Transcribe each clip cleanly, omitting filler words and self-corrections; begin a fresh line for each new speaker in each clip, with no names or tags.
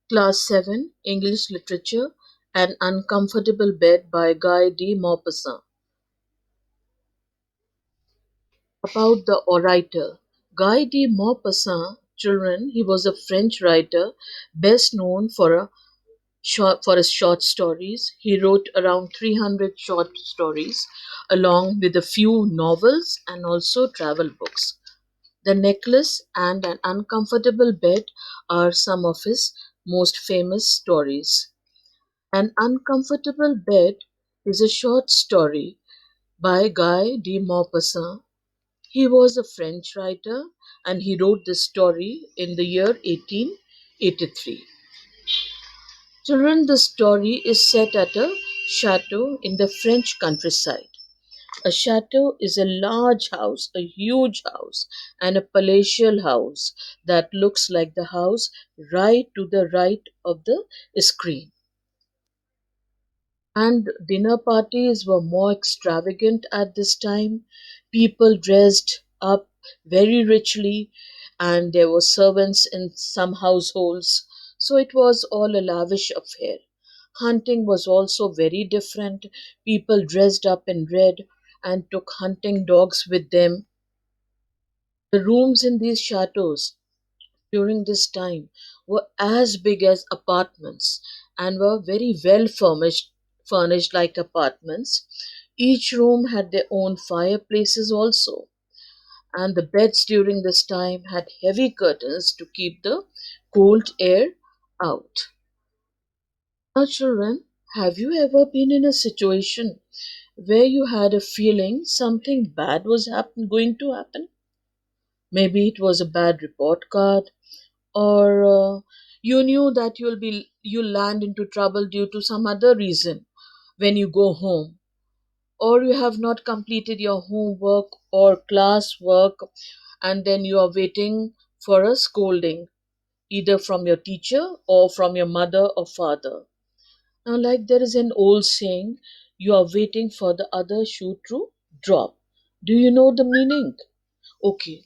Class 7 English Literature An Uncomfortable Bed by Guy de Maupassant. About the orator. Guy de Maupassant, children, he was a French writer best known for his short stories. He wrote around 300 short stories along with a few novels and also travel books. The Necklace and An Uncomfortable Bed are some of his most famous stories. An Uncomfortable Bed is a short story by Guy de Maupassant. He was a French writer and he wrote this story in the year 1883. Children, the story is set at a chateau in the French countryside. A chateau is a large house, a huge house, and a palatial house that looks like the house right to the right of the screen. And dinner parties were more extravagant at this time. People dressed up very richly, and there were servants in some households. So it was all a lavish affair. Hunting was also very different. People dressed up in red and took hunting dogs with them. The rooms in these chateaus during this time were as big as apartments and were very well furnished like apartments. Each room had their own fireplaces also, and the beds during this time had heavy curtains to keep the cold air out. Now, children, have you ever been in a situation where you had a feeling something bad was going to happen? Maybe it was a bad report card, or you knew that you'll land into trouble due to some other reason when you go home, or you have not completed your homework or class work, and then you are waiting for a scolding either from your teacher or from your mother or father. Now, like there is an old saying, you are waiting for the other shoe to drop. Do you know the meaning? Okay,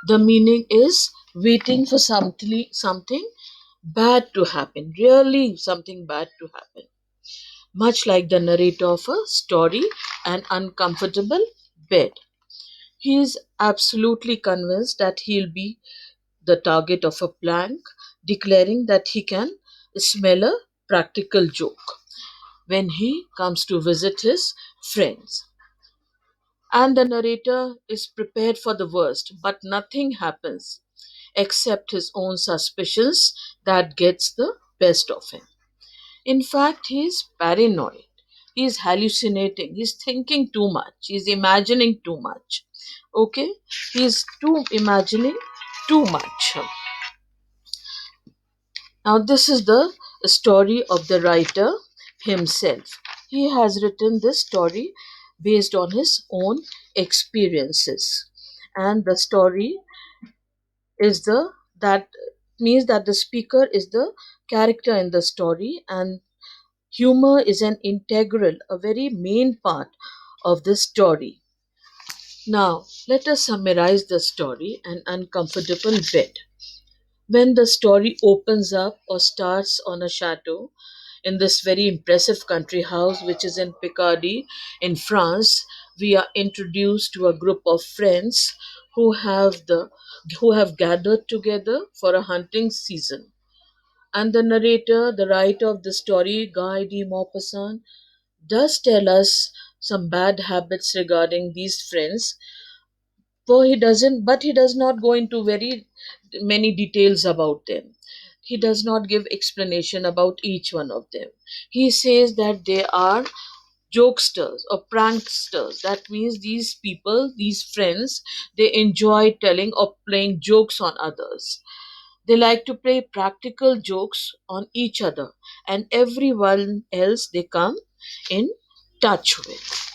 the meaning is waiting for something bad to happen, really something bad to happen. Much like the narrator of a story, An Uncomfortable Bed. He is absolutely convinced that he'll be the target of a prank, declaring that he can smell a practical joke when he comes to visit his friends. And the narrator is prepared for the worst, but nothing happens except his own suspicions that gets the best of him. In fact, he is paranoid. He is hallucinating. He's thinking too much. He's imagining too much. Okay? He's too imagining too much. Now, this is the story of the writer himself. He has written this story based on his own experiences. And the story is the that means that the speaker is the character in the story, and humor is an integral, a very main part of the story. Now, let us summarize the story An Uncomfortable Bed. When the story opens up or starts on a chateau in this very impressive country house, which is in Picardy in France, we are introduced to a group of friends who have the who have gathered together for a hunting season. And the narrator, the writer of the story, Guy de Maupassant, does tell us some bad habits regarding these friends, for he does not go into very many details about them. He does not give explanation about each one of them. He says that they are jokesters or pranksters. That means these people, these friends, they enjoy telling or playing jokes on others. They like to play practical jokes on each other and everyone else they come in touch with.